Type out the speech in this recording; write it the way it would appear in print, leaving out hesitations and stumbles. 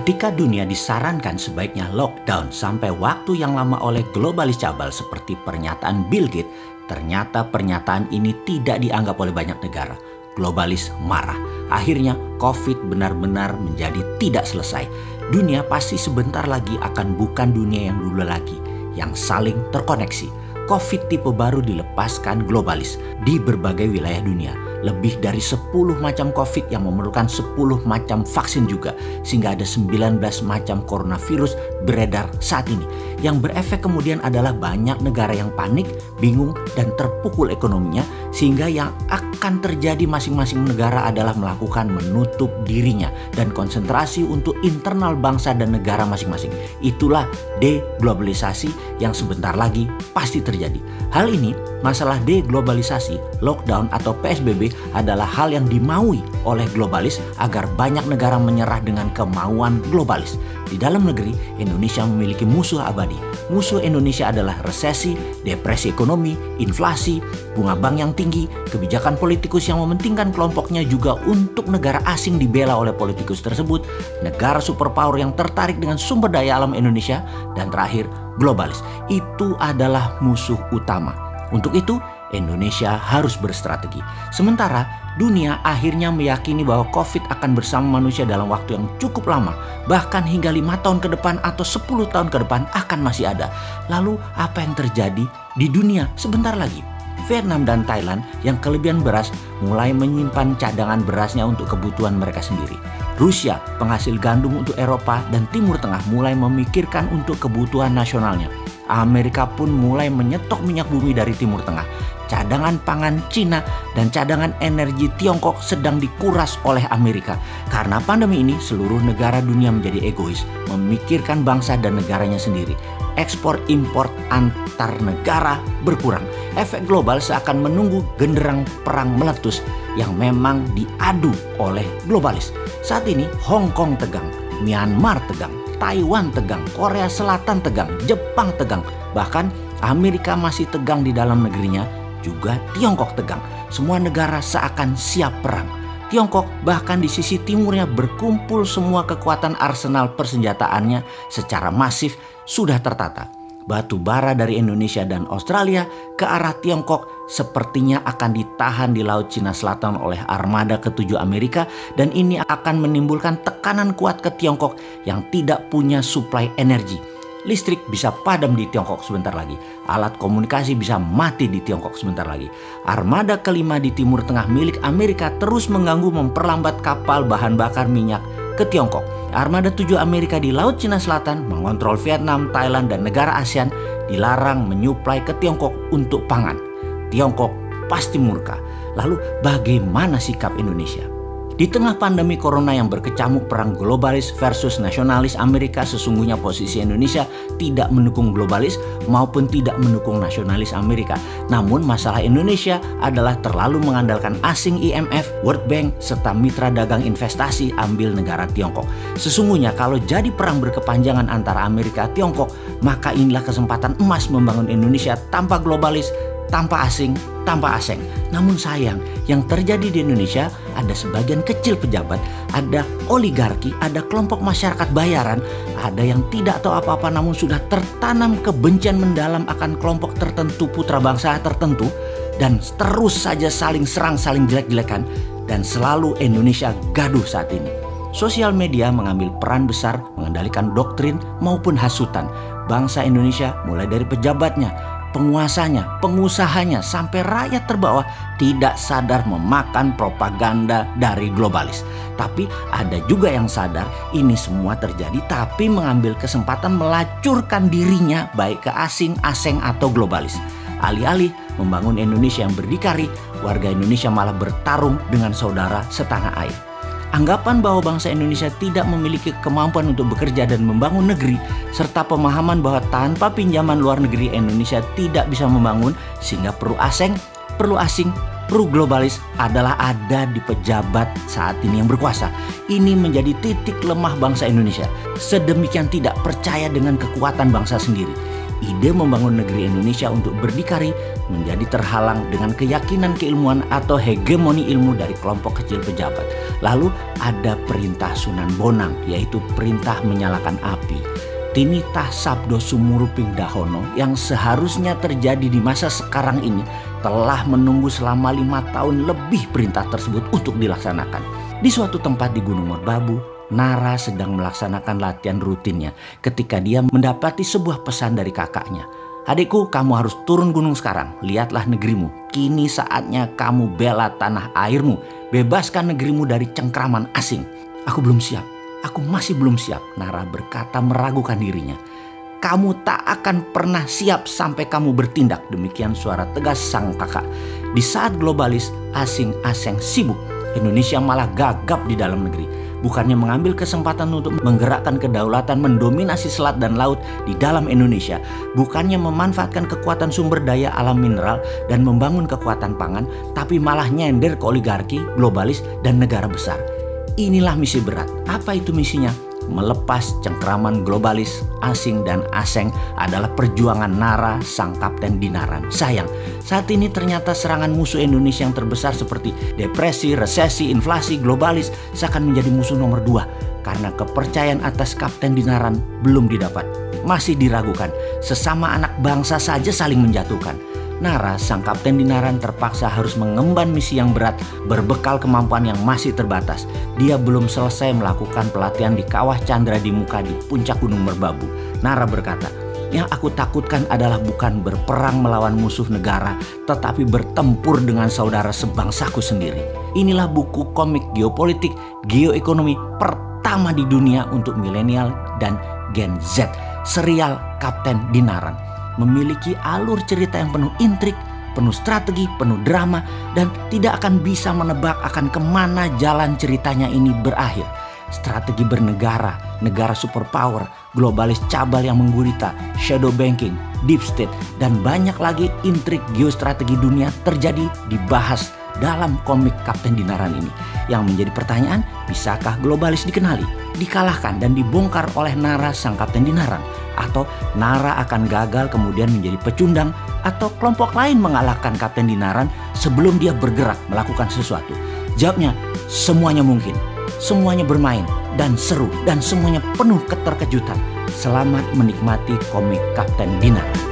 Ketika dunia disarankan sebaiknya lockdown sampai waktu yang lama oleh globalis cabal seperti pernyataan Bill Gates, ternyata pernyataan ini tidak dianggap oleh banyak negara. Globalis marah. Akhirnya COVID benar-benar menjadi tidak selesai. Dunia pasti sebentar lagi akan bukan dunia yang dulu lagi, yang saling terkoneksi. COVID tipe baru dilepaskan globalis di berbagai wilayah dunia. Lebih dari 10 macam COVID yang memerlukan 10 macam vaksin juga. Sehingga ada 19 macam coronavirus beredar saat ini. Yang berefek kemudian adalah banyak negara yang panik, bingung, dan terpukul ekonominya. Sehingga yang akan terjadi masing-masing negara adalah melakukan menutup dirinya dan konsentrasi untuk internal bangsa dan negara masing-masing. Itulah deglobalisasi yang sebentar lagi pasti terjadi. Hal ini, masalah deglobalisasi, lockdown atau PSBB adalah hal yang dimaui oleh globalis agar banyak negara menyerah dengan kemauan globalis. Di dalam negeri, Indonesia memiliki musuh abadi. Musuh Indonesia adalah resesi, depresi ekonomi, inflasi, bunga bank yang tinggi, kebijakan politikus yang mementingkan kelompoknya juga untuk negara asing dibela oleh politikus tersebut, negara superpower yang tertarik dengan sumber daya alam Indonesia, dan terakhir, globalis. Itu adalah musuh utama. Untuk itu, Indonesia harus berstrategi. Sementara dunia akhirnya meyakini bahwa COVID akan bersama manusia dalam waktu yang cukup lama, bahkan hingga 5 tahun ke depan atau 10 tahun ke depan akan masih ada. Lalu apa yang terjadi di dunia sebentar lagi? Vietnam dan Thailand yang kelebihan beras mulai menyimpan cadangan berasnya untuk kebutuhan mereka sendiri. Rusia, penghasil gandum untuk Eropa dan Timur Tengah, mulai memikirkan untuk kebutuhan nasionalnya. Amerika pun mulai menyetok minyak bumi dari Timur Tengah. Cadangan pangan Cina dan cadangan energi Tiongkok sedang dikuras oleh Amerika. Karena pandemi ini, seluruh negara dunia menjadi egois, memikirkan bangsa dan negaranya sendiri. Ekspor-impor antar negara berkurang. Efek global seakan menunggu genderang perang meletus yang memang diadu oleh globalis. Saat ini Hong Kong tegang, Myanmar tegang, Taiwan tegang, Korea Selatan tegang, Jepang tegang. Bahkan Amerika masih tegang di dalam negerinya, juga Tiongkok tegang. Semua negara seakan siap perang. Tiongkok bahkan di sisi timurnya berkumpul semua kekuatan arsenal persenjataannya secara masif sudah tertata. Batu bara dari Indonesia dan Australia ke arah Tiongkok sepertinya akan ditahan di Laut Cina Selatan oleh armada ke-7 Amerika, dan ini akan menimbulkan tekanan kuat ke Tiongkok yang tidak punya suplai energi. Listrik bisa padam di Tiongkok sebentar lagi. Alat komunikasi bisa mati di Tiongkok sebentar lagi. Armada kelima di Timur Tengah milik Amerika terus mengganggu memperlambat kapal bahan bakar minyak ke Tiongkok. Armada 7 Amerika di Laut Cina Selatan mengontrol Vietnam, Thailand, dan negara ASEAN dilarang menyuplai ke Tiongkok untuk pangan. Tiongkok pasti murka. Lalu bagaimana sikap Indonesia? Di tengah pandemi corona yang berkecamuk perang globalis versus nasionalis Amerika, sesungguhnya posisi Indonesia tidak mendukung globalis maupun tidak mendukung nasionalis Amerika. Namun masalah Indonesia adalah terlalu mengandalkan asing IMF, World Bank, serta mitra dagang investasi ambil negara Tiongkok. Sesungguhnya kalau jadi perang berkepanjangan antara Amerika dan Tiongkok, maka inilah kesempatan emas membangun Indonesia tanpa globalis, tanpa asing, tanpa asing. Namun sayang, yang terjadi di Indonesia ada sebagian kecil pejabat, ada oligarki, ada kelompok masyarakat bayaran, ada yang tidak tahu apa-apa namun sudah tertanam kebencian mendalam akan kelompok tertentu, putra bangsa tertentu, dan terus saja saling serang, saling jelek-jelekan, dan selalu Indonesia gaduh saat ini. Sosial media mengambil peran besar mengendalikan doktrin maupun hasutan. Bangsa Indonesia mulai dari pejabatnya, penguasanya, pengusahanya, sampai rakyat terbawah tidak sadar memakan propaganda dari globalis. Tapi ada juga yang sadar ini semua terjadi tapi mengambil kesempatan melacurkan dirinya baik ke asing atau globalis. Alih-alih membangun Indonesia yang berdikari, warga Indonesia malah bertarung dengan saudara setanah air. Anggapan bahwa bangsa Indonesia tidak memiliki kemampuan untuk bekerja dan membangun negeri, serta pemahaman bahwa tanpa pinjaman luar negeri Indonesia tidak bisa membangun, sehingga perlu asing, perlu globalis adalah ada di pejabat saat ini yang berkuasa. Ini menjadi titik lemah bangsa Indonesia. Sedemikian tidak percaya dengan kekuatan bangsa sendiri. ide membangun negeri Indonesia untuk berdikari menjadi terhalang dengan keyakinan keilmuan atau hegemoni ilmu dari kelompok kecil pejabat. Lalu ada perintah Sunan Bonang, yaitu perintah menyalakan api. Tinitah Sabdo Sumuruping Dahono yang seharusnya terjadi di masa sekarang ini telah menunggu selama 5 tahun lebih perintah tersebut untuk dilaksanakan. Di suatu tempat di Gunung Merbabu, Nara sedang melaksanakan latihan rutinnya ketika dia mendapati sebuah pesan dari kakaknya. "Adikku, kamu harus turun gunung sekarang. Lihatlah negerimu. Kini saatnya kamu bela tanah airmu. Bebaskan negerimu dari cengkraman asing." "Aku belum siap. Aku masih belum siap," Nara berkata meragukan dirinya. "Kamu tak akan pernah siap sampai kamu bertindak," demikian suara tegas sang kakak. Di saat globalis asing-asing sibuk, Indonesia malah gagap di dalam negeri. Bukannya mengambil kesempatan untuk menggerakkan kedaulatan mendominasi selat dan laut di dalam Indonesia, bukannya memanfaatkan kekuatan sumber daya alam mineral dan membangun kekuatan pangan, tapi malah nyender ke oligarki, globalis, dan negara besar. Inilah misi berat. Apa itu misinya? Melepas cengkraman globalis, asing, dan aseng adalah perjuangan Nara, sang kapten Dinaran. Sayang, saat ini ternyata serangan musuh Indonesia yang terbesar seperti depresi, resesi, inflasi, globalis seakan menjadi musuh nomor 2 karena kepercayaan atas kapten Dinaran belum didapat. Masih diragukan, sesama anak bangsa saja saling menjatuhkan. Nara, sang kapten Dinaran terpaksa harus mengemban misi yang berat berbekal kemampuan yang masih terbatas. Dia belum selesai melakukan pelatihan di Kawah Chandra di Muka di puncak Gunung Merbabu. Nara berkata, "Yang aku takutkan adalah bukan berperang melawan musuh negara, tetapi bertempur dengan saudara sebangsaku sendiri." Inilah buku komik geopolitik, geoekonomi pertama di dunia untuk milenial dan Gen Z, serial Kapten Dinaran. Memiliki alur cerita yang penuh intrik, penuh strategi, penuh drama, dan tidak akan bisa menebak akan kemana jalan ceritanya ini berakhir. Strategi bernegara, negara superpower, globalis cabal yang menggurita, shadow banking, deep state, dan banyak lagi intrik geostrategi dunia terjadi dibahas dalam komik Kapten Dinaran ini. Yang menjadi pertanyaan, bisakah globalis dikenali, dikalahkan, dan dibongkar oleh Nara, sang Kapten Dinaran? Atau Nara akan gagal kemudian menjadi pecundang, atau kelompok lain mengalahkan Kapten Dinaran sebelum dia bergerak melakukan sesuatu? Jawabnya, semuanya mungkin. Semuanya bermain dan seru dan semuanya penuh keterkejutan. Selamat menikmati komik Kapten Dinaran.